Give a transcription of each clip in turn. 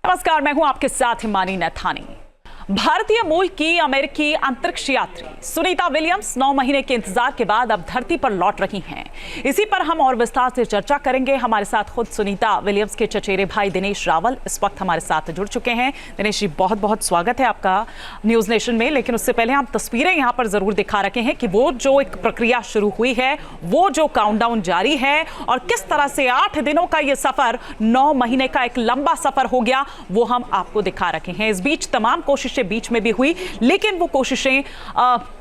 नमस्कार, मैं हूं आपके साथ हिमानी नैथानी। भारतीय मूल की अमेरिकी अंतरिक्ष यात्री सुनीता विलियम्स 9 महीने के इंतजार के बाद अब धरती पर लौट रही हैं। इसी पर हम और विस्तार से चर्चा करेंगे। हमारे साथ खुद सुनीता विलियम्स के चचेरे भाई दिनेश रावल इस वक्त हमारे साथ जुड़ चुके हैं। दिनेश जी, बहुत बहुत स्वागत है आपका न्यूज नेशन में। लेकिन उससे पहले हम तस्वीरें यहाँ पर जरूर दिखा रखे हैं कि वो जो एक प्रक्रिया शुरू हुई है, वो जो काउंटडाउन जारी है और किस तरह से 8 दिनों का ये सफर 9 महीने का एक लंबा सफर हो गया, वो हम आपको दिखा रखे हैं। इस बीच तमाम कोशिशें बीच में भी हुई, लेकिन वो कोशिशें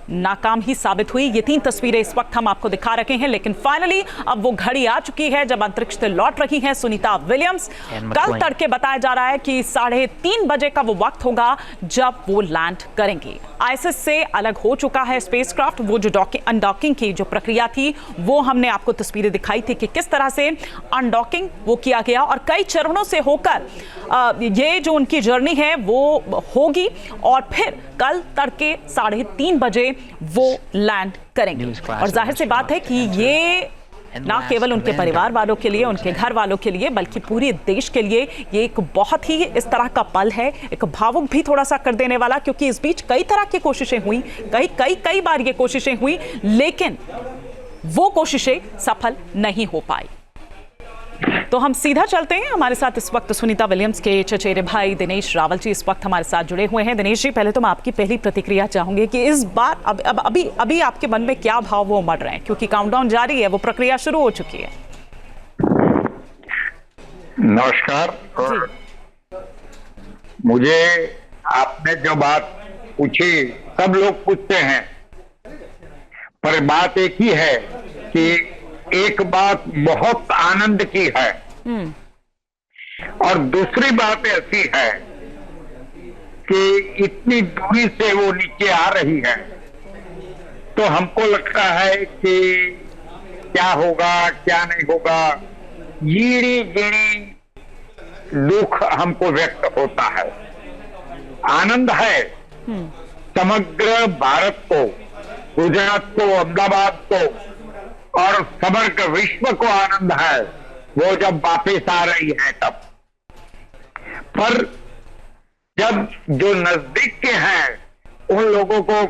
नाकाम ही साबित हुई। ये 3 तस्वीरें इस वक्त हम आपको दिखा रखे हैं। लेकिन फाइनली अब वो घड़ी आ चुकी है जब अंतरिक्ष से लौट रही हैं सुनीता विलियम्स। कल तड़के बताया जा रहा है कि 3:30 बजे का वो वक्त होगा जब वो लैंड करेंगी। आईएसएस से अलग हो चुका है स्पेसक्राफ्ट। वो जो अनडॉकिंग की जो प्रक्रिया थी, वो हमने आपको तस्वीरें दिखाई थी कि किस तरह से अनडॉकिंग वो किया गया और कई चरणों से होकर ये जो उनकी जर्नी है वो होगी और फिर कल तड़के 3:30 बजे वो लैंड करेंगे। और जाहिर सी बात है कि ये ना केवल उनके परिवार वालों के लिए, उनके घर वालों के लिए, बल्कि पूरे देश के लिए ये एक बहुत ही इस तरह का पल है, एक भावुक भी थोड़ा सा कर देने वाला, क्योंकि इस बीच कई तरह की कोशिशें हुई, कई बार ये कोशिशें हुई, लेकिन वो कोशिशें सफल नहीं हो पाई। तो हम सीधा चलते हैं। हमारे साथ इस वक्त सुनीता विलियम्स के चचेरे भाई दिनेश रावल जी इस वक्त हमारे साथ जुड़े हुए हैं। दिनेश जी, पहले तो मैं आपकी पहली प्रतिक्रिया चाहूंगी कि इस बार अभी आपके मन में क्या भाव वो उमड़ रहे हैं, क्योंकि काउंटडाउन जारी है, वो प्रक्रिया शुरू हो चुकी है। नमस्कार। और मुझे आपने जो बात पूछी, सब लोग पूछते हैं, पर बात एक ही है कि एक बात बहुत आनंद की है और दूसरी बात ऐसी है कि इतनी दूरी से वो नीचे आ रही है, तो हमको लगता है कि क्या होगा क्या नहीं होगा, जीणी जीणी दुख हमको व्यक्त होता है। आनंद है समग्र भारत को, गुजरात को, अहमदाबाद को और समग्र विश्व को आनंद है वो जब वापिस आ रही है तब। पर जब जो नजदीक के हैं उन लोगों को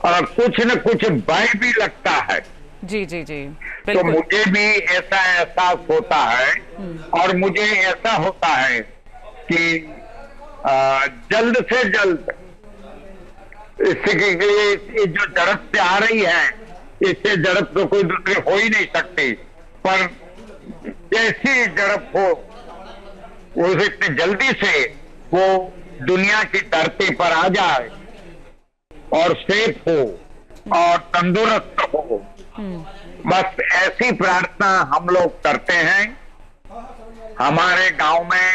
कुछ न कुछ भय भी लगता है। जी जी जी, तो मुझे भी ऐसा एहसास होता है और मुझे ऐसा होता है कि जल्द से जल्द इसके जो झड़प से आ रही है, इससे झड़प तो कोई दूसरी हो ही नहीं सकती, पर जैसी झड़प हो वो इतनी जल्दी से वो दुनिया की धरती पर आ जाए और सेफ हो और तंदुरुस्त हो, बस ऐसी प्रार्थना हम लोग करते हैं। हमारे गांव में,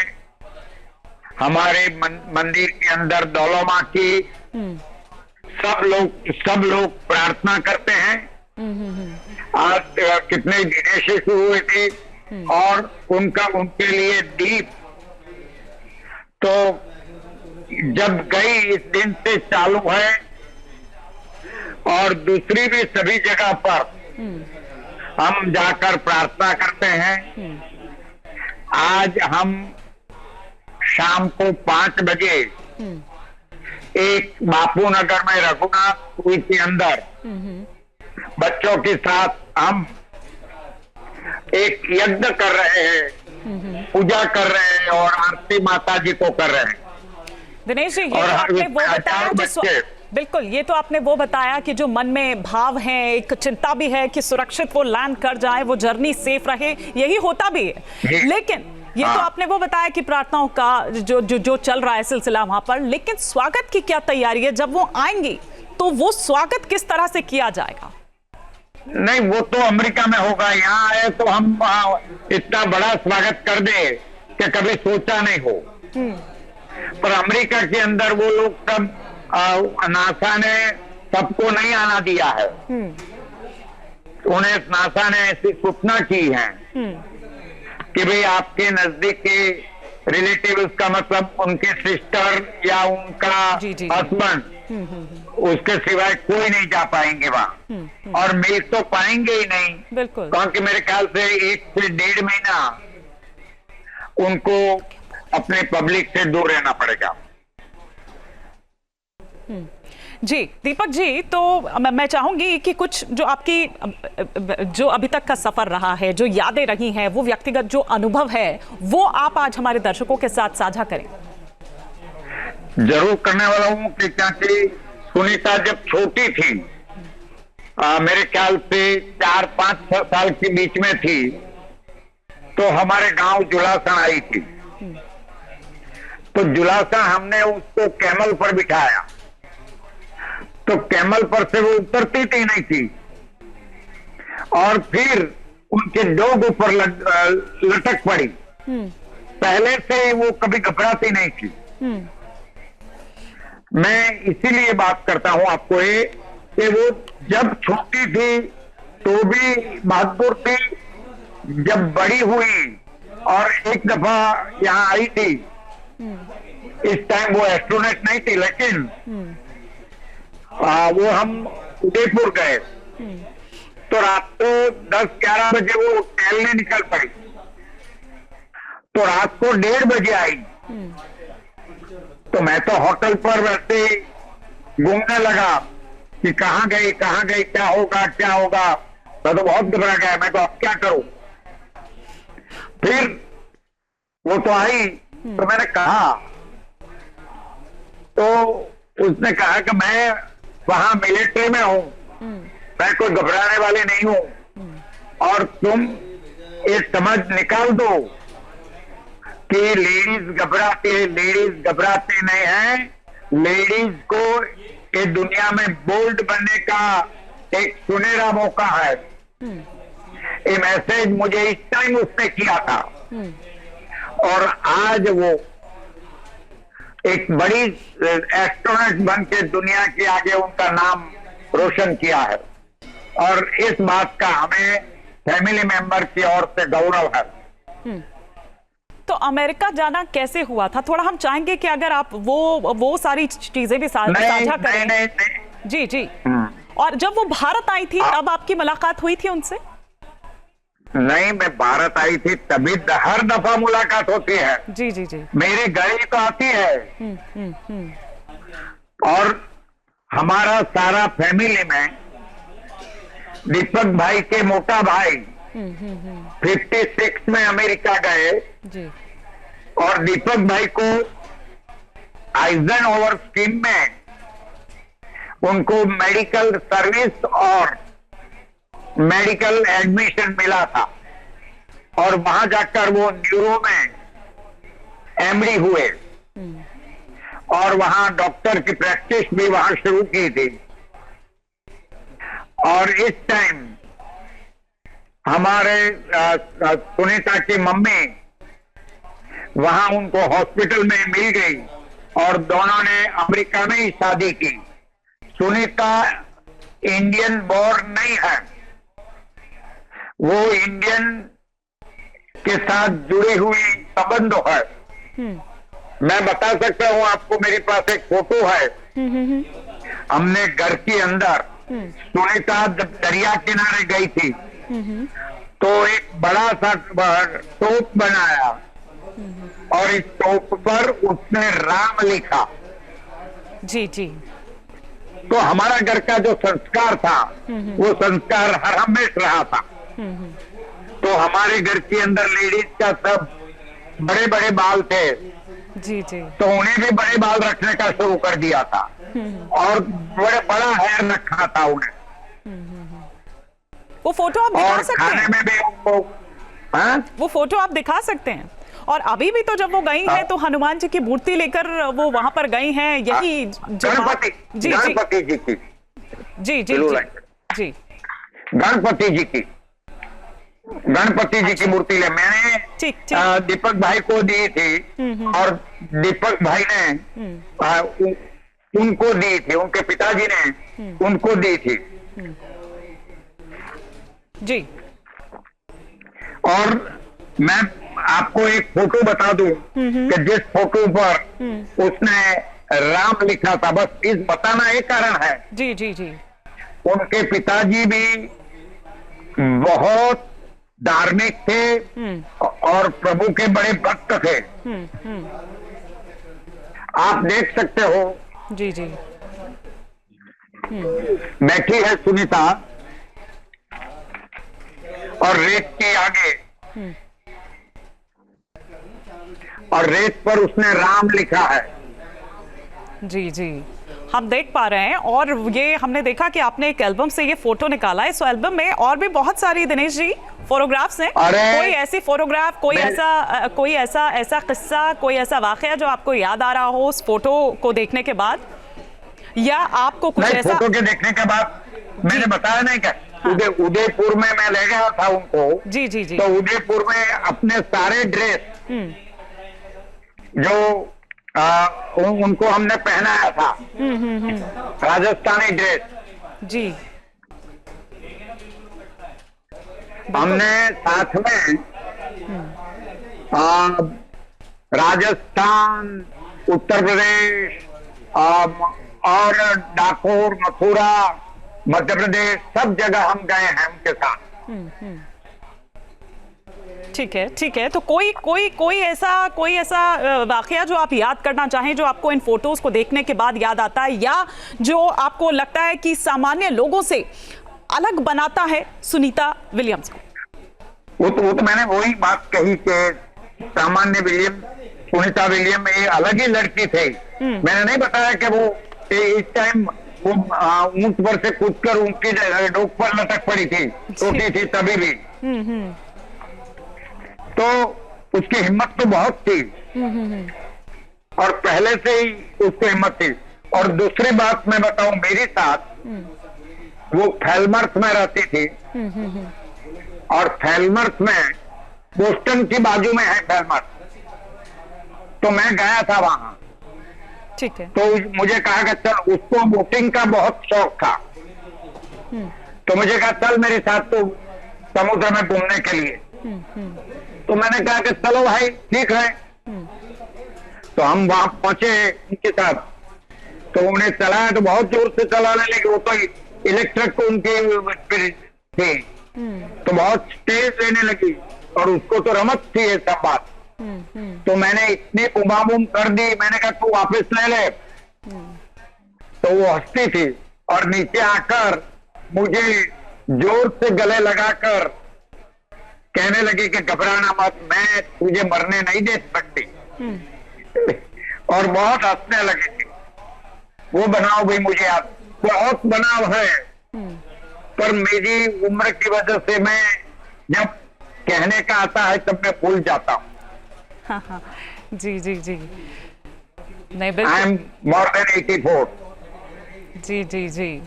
हमारे मंदिर के अंदर दौलमा की सब लोग प्रार्थना करते हैं। आज कितने दिने से शुरू हुए थे और उनके लिए दीप तो जब गई इस दिन से चालू है और दूसरी भी सभी जगह पर हम जाकर प्रार्थना करते हैं। आज हम शाम को 5 बजे एक बापू नगर में रघुनाथपुरी के अंदर बच्चों के साथ हम एक यज्ञ कर रहे हैं, पूजा कर रहे हैं और आरती माता जी को कर रहे हैं। दिनेश जी, ये तो आपने वो बताया, बिल्कुल, ये तो आपने वो बताया कि जो मन में भाव है, एक चिंता भी है कि सुरक्षित वो लैंड कर जाए, वो जर्नी सेफ रहे, यही होता भी है। लेकिन ये तो आपने वो बताया कि प्रार्थनाओं का जो चल रहा है सिलसिला वहां पर, लेकिन स्वागत की क्या तैयारी है? जब वो आएंगी तो वो स्वागत किस तरह से किया जाएगा? नहीं, वो तो अमेरिका में होगा। यहाँ आए तो हम इतना बड़ा स्वागत कर दे कि कभी सोचा नहीं हो। पर अमेरिका के अंदर वो लोग सब नासा ने सबको नहीं आना दिया है। उन्हें नासा ने ऐसी सूचना की है कि भाई आपके नजदीक के रिलेटिव, उसका मतलब उनके सिस्टर या उनका हस्बैंड, उसके सिवाय कोई नहीं जा पाएंगे वहां और मिल तो पाएंगे ही नहीं। बिल्कुल, क्योंकि मेरे ख्याल से 1 से 1.5 महीना उनको अपने पब्लिक से दूर रहना पड़ेगा। जी दीपक जी, तो मैं चाहूंगी कि कुछ जो आपकी जो अभी तक का सफर रहा है, जो यादें रही हैं, वो व्यक्तिगत जो अनुभव है, वो आप आज हमारे दर्शकों के साथ साझा करें। जरूर करने वाला हूँ कि क्योंकि सुनीता जब छोटी थी, मेरे ख्याल से 4-5 साल के बीच में थी, तो हमारे गांव जुलासन आई थी। तो जुलासन हमने उसको कैमल पर बिठाया, तो कैमल पर से वो उतरती थी नहीं थी, और फिर उनके डोग ऊपर लटक पड़ी। पहले से ही वो कभी घबराती नहीं थी। मैं इसीलिए बात करता हूं आपको ये कि वो जब छोटी थी तो भी बहादुर थी, जब बड़ी हुई और एक दफा यहाँ आई थी, इस टाइम वो एस्ट्रोनॉट नहीं थी, लेकिन वो हम उदयपुर गए, तो रात को 10-11 बजे वो टहलने निकल पड़ी, तो रात को 1:30 बजे आई। तो मैं तो होटल पर वैसे घूमने लगा कि कहाँ गई, क्या होगा। मैं तो बहुत घबरा गया, मैं तो अब क्या करूं। फिर वो तो आई, तो मैंने कहा, तो उसने कहा कि मैं वहां मिलिट्री में हूं, मैं कोई घबराने वाली नहीं हूं, और तुम ये समझ निकाल दो कि लेडीज घबराती नहीं है। लेडीज को ये दुनिया में बोल्ड बनने का एक सुनहरा मौका है। ये मैसेज मुझे इस टाइम उसने किया था, और आज वो एक बड़ी एस्ट्रोनॉट बन के दुनिया के आगे उनका नाम रोशन किया है, और इस बात का हमें फैमिली मेंबर की ओर से गौरव है। तो अमेरिका जाना कैसे हुआ था? थोड़ा हम चाहेंगे कि अगर आप वो सारी चीजें भी साझा करें। नहीं। जी जी। और जब वो भारत आई थी तब आपकी मुलाकात हुई थी उनसे? नहीं, मैं भारत आई थी तभी हर दफा मुलाकात होती है। जी जी जी। मेरे घर ही तो आती है। और हमारा सारा फैमिली में दीपक भाई के मोटा भाई 56 में अमेरिका गए जी, और दीपक भाई को आइजनहोवर स्कीम में उनको मेडिकल सर्विस और मेडिकल एडमिशन मिला था, और वहां जाकर वो न्यूरो में एमडी हुए, और वहां डॉक्टर की प्रैक्टिस भी वहां शुरू की थी। और इस टाइम हमारे सुनीता की मम्मी वहां उनको हॉस्पिटल में मिल गई, और दोनों ने अमेरिका में ही शादी की। सुनीता इंडियन बोर्न नहीं है, वो इंडियन के साथ जुड़ी हुई संबंध है। मैं बता सकता हूं आपको, मेरे पास एक फोटो है। हमने घर के अंदर सुनीता जब दरिया किनारे गई थी तो एक बड़ा सा टोप बनाया, और इस टोप पर उसने राम लिखा। जी जी। तो हमारा घर का जो संस्कार था वो संस्कार हर हमेशा रहा था। तो हमारे घर के अंदर लेडीज का सब बड़े बड़े बाल थे। जी जी। तो उन्हें भी बड़े बाल रखने का शुरू कर दिया था, और बड़ा हेयर रखा था उन्हें। वो फोटो आप दिखा सकते हैं? खाने में भी उनको, वो फोटो आप दिखा सकते हैं। और अभी भी तो जब वो गई हैं तो हनुमान जी की मूर्ति लेकर वो वहां पर गई हैं, यही गणपति जी की जी जी जी गणपति जी की मूर्ति ले मैंने दीपक भाई को दी थी, और दीपक भाई ने उनको दी थी, उनके पिताजी ने उनको दी थी जी। और मैं आपको एक फोटो बता दूं कि जिस फोटो पर उसने राम लिखा था, बस इस बताना एक कारण है। जी जी जी। उनके पिताजी भी बहुत धार्मिक थे और प्रभु के बड़े भक्त थे। आप देख सकते हो, जी जी। बैठी है सुनीता और रेत के आगे, और रेत पर उसने राम लिखा है। जी जी, हम देख पा रहे हैं। और ये हमने देखा कि आपने एक एल्बम से ये फोटो निकाला है। इस एल्बम में और भी बहुत सारी, दिनेश जी, फोटोग्राफ्स हैं। कोई ऐसी फोटोग्राफ, कोई ऐसा किस्सा, कोई ऐसा वाकया जो आपको याद आ रहा हो उस फोटो को देखने के बाद, या आपको कुछ ऐसा? फोटो के देखने के बाद मैंने बताया नहीं क्या, हाँ। उदयपुर में मैं ले गया था उनको। जी जी जी। तो उदयपुर में अपने सारे ड्रेस जो उनको हमने पहनाया था, राजस्थानी ड्रेस जी, हमने साथ में राजस्थान, उत्तर प्रदेश और डाकोर, मथुरा, मध्य प्रदेश, सब जगह हम गए हैं उनके साथ। ठीक है ठीक है। तो कोई ऐसा वाकया जो आप याद करना चाहें, जो आपको इन फोटोज को देखने के बाद याद आता है, या जो आपको लगता है कि सामान्य लोगों से अलग बनाता है सुनीता विलियम्स को? वो तो मैंने वही बात कही कि सामान्य सुनीता विलियम एक अलग ही लड़की थे। मैंने नहीं बताया कि वो इस टाइम वो ऊंट पर से कूदकर उनकी डोक पर लटक पड़ी थी, छोटी थी तभी भी। तो उसकी हिम्मत तो बहुत थी, और पहले से ही उसकी हिम्मत थी। और दूसरी बात मैं बताऊं, मेरे साथ वो फैलमर्थ में रहती थी, और फैलमर्थ में बोस्टन की बाजू में है फैलमर्थ। तो मैं गया था वहां। ठीक है। तो मुझे कहा कि चल, उसको बोटिंग का बहुत शौक था, तो मुझे कहा चल मेरे साथ तो समुद्र में घूमने के लिए। तो मैंने कहा कि चलो भाई ठीक है। तो हम वहां पहुंचे उनके साथ, तो उन्हें चलाया तो बहुत जोर से चलाने लगे। वो तो इलेक्ट्रिक को उनके थे, तो बहुत तेज रहने लगी, और उसको तो रमत थी ये सब बात। तो मैंने इतनी उमामुम कर दी, मैंने कहा तू वापस ले ले। तो वो हंसती थी, और नीचे आकर मुझे जोर से गले लगाकर कहने लगी कि घबराना मत, मैं तुझे मरने नहीं दे सकती। और बहुत हंसने लगी थी। वो बनाव भी मुझे याद, बहुत बनाव है, पर मेरी उम्र की वजह से मैं जब कहने का आता है तब मैं भूल जाता हूँ। हाँ, जी जी जी, नहीं बिल्कुल। I am more than 84। जी जी जी,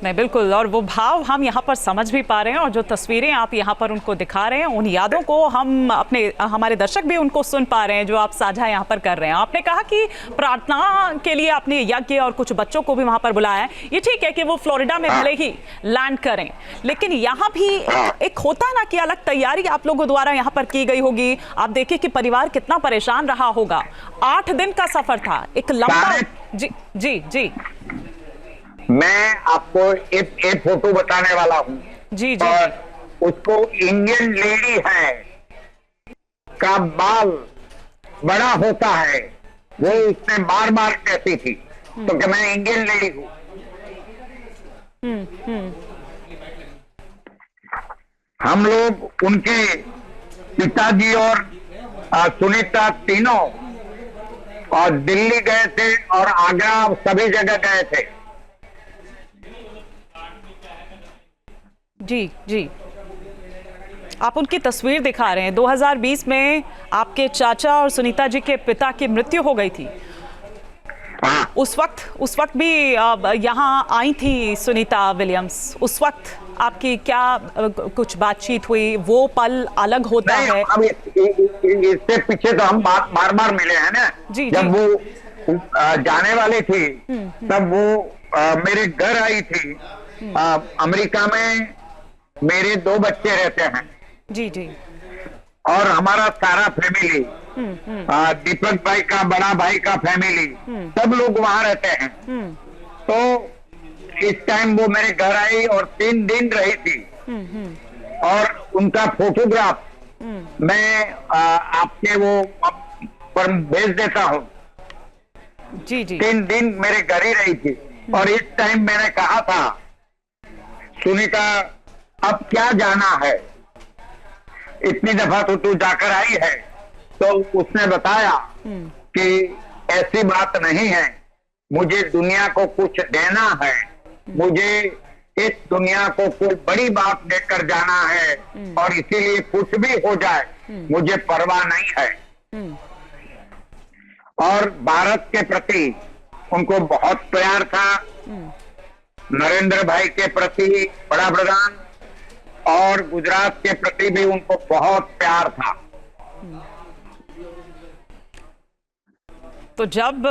नहीं बिल्कुल। और वो भाव हम यहाँ पर समझ भी पा रहे हैं, और जो तस्वीरें आप यहाँ पर उनको दिखा रहे हैं, उन यादों को हमारे दर्शक भी उनको सुन पा रहे हैं जो आप साझा यहाँ पर कर रहे हैं। आपने कहा कि प्रार्थना के लिए आपने यज्ञ और कुछ बच्चों को भी वहाँ पर बुलाया है। ये ठीक है कि वो फ्लोरिडा में भले ही लैंड करें, लेकिन यहाँ भी एक होता ना कि अलग तैयारी आप लोगों द्वारा यहाँ पर की गई होगी। आप देखिए कि परिवार कितना परेशान रहा होगा। 8 दिन का सफर था, एक लंबा। जी जी जी, मैं आपको एक फोटो बताने वाला हूँ। जी जी। और उसको इंडियन लेडी है का बाल बड़ा होता है, वो उसने बार बार कहती थी, तो कि मैं इंडियन लेडी हूँ। हम लोग उनके पिताजी और सुनीता तीनों और दिल्ली गए थे, और आगरा, सभी जगह गए थे। जी जी, आप उनकी तस्वीर दिखा रहे हैं। 2020 में आपके चाचा और सुनीता जी के पिता की मृत्यु हो गई थी। उस वक्त भी यहाँ आई थी सुनीता विलियम्स। उस वक्त आपकी क्या कुछ बातचीत हुई? वो पल अलग होता है। अब इससे पीछे तो हम बार बार मिले हैं ना। जी, जब जी। वो जाने वाली थी तब वो मेरे घर आई थी। अमेरिका में मेरे 2 बच्चे रहते हैं। जी जी। और हमारा सारा फैमिली, दीपक भाई का, बड़ा भाई का फैमिली, सब लोग वहां रहते हैं। तो इस टाइम वो मेरे घर आई और 3 दिन रही थी। और उनका फोटोग्राफ मैं आपके वो पर भेज देता हूँ। जी जी 3 दिन मेरे घर ही रही थी और इस टाइम मैंने कहा था, सुनीता अब क्या जाना है, इतनी दफा तो तू जाकर आई है। तो उसने बताया कि ऐसी बात नहीं है, मुझे दुनिया को कुछ देना है, मुझे इस दुनिया को कोई बड़ी बात देकर जाना है और इसीलिए कुछ भी हो जाए मुझे परवाह नहीं है। और भारत के प्रति उनको बहुत प्यार था, नरेंद्र भाई के प्रति बड़ा प्रधान, और गुजरात के प्रति भी उनको बहुत प्यार था। तो जब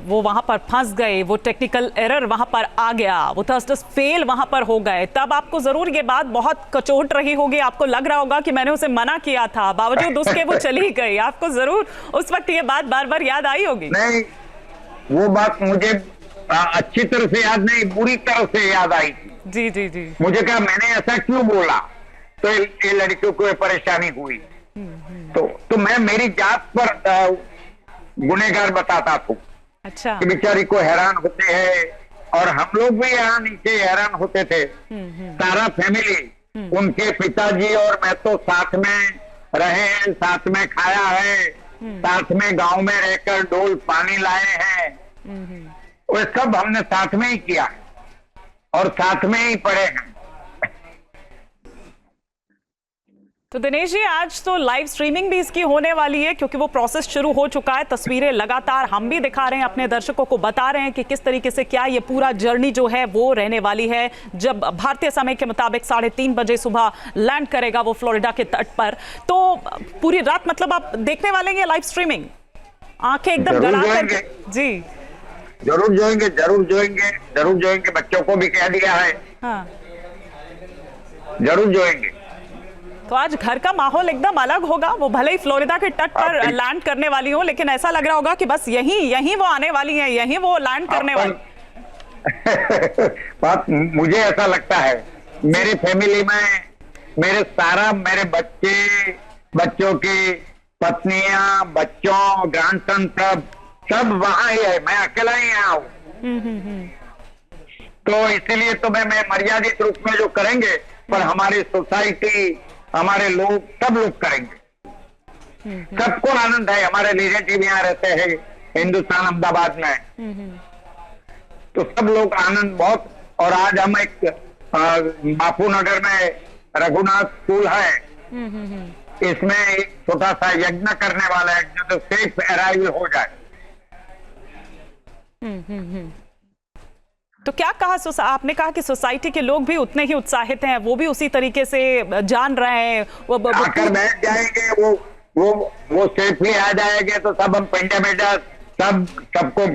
वो वहां पर फंस गए, वो टेक्निकल एरर वहां पर आ गया, वो थर्स्टर्स फेल वहां पर हो गए, तब आपको जरूर ये बात बहुत कचोट रही होगी, आपको लग रहा होगा कि मैंने उसे मना किया था, बावजूद उसके वो चली गई। आपको जरूर उस वक्त ये बात बार बार याद आई होगी। नहीं, वो बात मुझे अच्छी तरह से याद नहीं, बुरी तरह से याद आई थी। जी जी जी। मुझे कहा मैंने ऐसा क्यों बोला, तो ये लड़कियों को परेशानी हुई। तो मैं मेरी जात पर गुनहगार बताता था। अच्छा। कि बेचारी को हैरान होते हैं, और हम लोग भी यहाँ नीचे हैरान होते थे। सारा फैमिली, उनके पिताजी और मैं तो साथ में रहे हैं, साथ में खाया है, साथ में गांव में रहकर डोल पानी लाए हैं, वो सब हमने साथ में ही किया है और साथ में ही पढ़े हैं। तो दिनेश जी, आज तो लाइव स्ट्रीमिंग भी इसकी होने वाली है, क्योंकि वो प्रोसेस शुरू हो चुका है। तस्वीरें लगातार हम भी दिखा रहे हैं, अपने दर्शकों को बता रहे हैं कि किस तरीके से क्या ये पूरा जर्नी जो है वो रहने वाली है। जब भारतीय समय के मुताबिक 3:30 बजे सुबह लैंड करेगा वो फ्लोरिडा के तट पर, तो पूरी रात मतलब आप देखने वाले हैं लाइव स्ट्रीमिंग, आंखें एकदम गड़ा कर। जी जरूर जोएंगे, जरूर जोएंगे, जरूर जोएंगे, बच्चों को भी कह दिया है। हाँ, जरूर जोएंगे। तो आज घर का माहौल एकदम अलग होगा। वो भले ही फ्लोरिडा के तट पर लैंड करने वाली हो, लेकिन ऐसा लग रहा होगा कि बस यहीं वो आने वाली है, यहीं वो लैंड करने वाली। बात मुझे ऐसा लगता है, मेरी फैमिली में मेरे बच्चे, बच्चों की पत्नियां, बच्चों, ग्रैंडसन सब वहां ही है, मैं अकेला ही यहाँ हूँ। तो इसीलिए तो मैं मर्यादित रूप में जो करेंगे, पर हमारी सोसाइटी, हमारे लोग, सब लोग करेंगे। सबको आनंद है, हमारे रिलेटिव यहाँ रहते हैं हिंदुस्तान अहमदाबाद में, तो सब लोग आनंद बहुत। और आज हम एक बापू नगर में रघुनाथ स्कूल है, इसमें एक छोटा सा यज्ञ करने वाला है, जो सेफ अराइवल हो जाए। तो क्या कहा, आपने कहा कि सोसाइटी के लोग भी उतने ही उत्साहित हैं, वो भी उसी तरीके से जान रहे हैं, वो आकर बैठ जाएंगे, वो सेफली आ जाएंगे, तो सब हम पेंडा बेटा सबको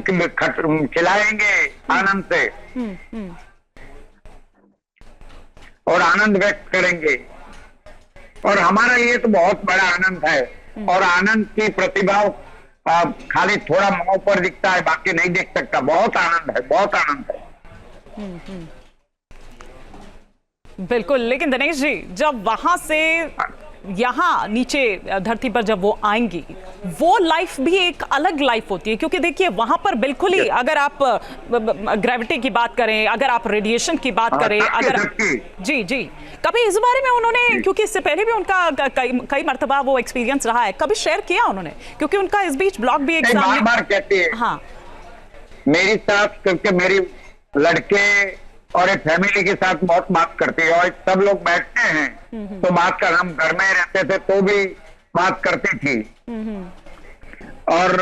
खिलाएंगे आनंद से और आनंद व्यक्त करेंगे। और हमारा ये तो बहुत बड़ा आनंद है, और आनंद की प्रतिभा खाली थोड़ा मुंह पर दिखता है, बाकी नहीं देख सकता। बहुत आनंद है, बहुत आनंद है। बिल्कुल। लेकिन दिनेश जी, जब वहां से यहाँ नीचे धरती पर जब वो आएंगी, वो लाइफ भी एक अलग लाइफ होती है, क्योंकि देखिए वहां पर बिल्कुल ही, अगर आप ग्रेविटी की बात करें, अगर आप रेडिएशन की बात करें, अगर जी जी, कभी इस बारे में उन्होंने, क्योंकि इससे पहले भी उनका कई मर्तबा वो एक्सपीरियंस रहा है, कभी शेयर किया उन्होंने? क्योंकि उनका इस बीच ब्लॉग भी एक बार कहती है। हाँ, मेरी साथ, क्योंकि मेरी लड़के और एक फैमिली के साथ बहुत बात करती है, और सब लोग बैठते हैं तो बात कर, हम घर में रहते थे तो भी बात करती थी, और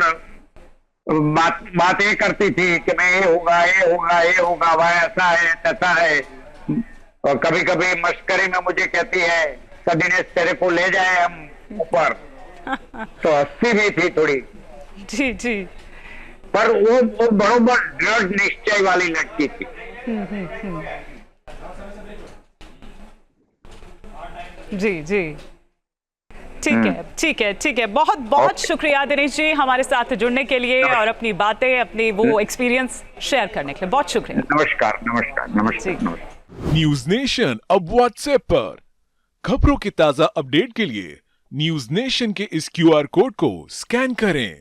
बात ये करती थी कि मैं ये होगा, वह ऐसा है, तैसा है। और कभी कभी मस्करी में मुझे कहती है कि दिनेश तेरे को ले जाए हम ऊपर, तो हंसी भी थी थोड़ी। जी जी। पर वो बरोबर दृढ़ निश्चय वाली लड़की थी। जी जी, ठीक है। बहुत बहुत शुक्रिया दिनेश जी, हमारे साथ जुड़ने के लिए और अपनी बातें, अपनी वो एक्सपीरियंस शेयर करने के लिए बहुत शुक्रिया। नमस्कार। न्यूज नेशन अब व्हाट्सएप पर खबरों के ताजा अपडेट के लिए न्यूज नेशन के इस QR कोड को स्कैन करें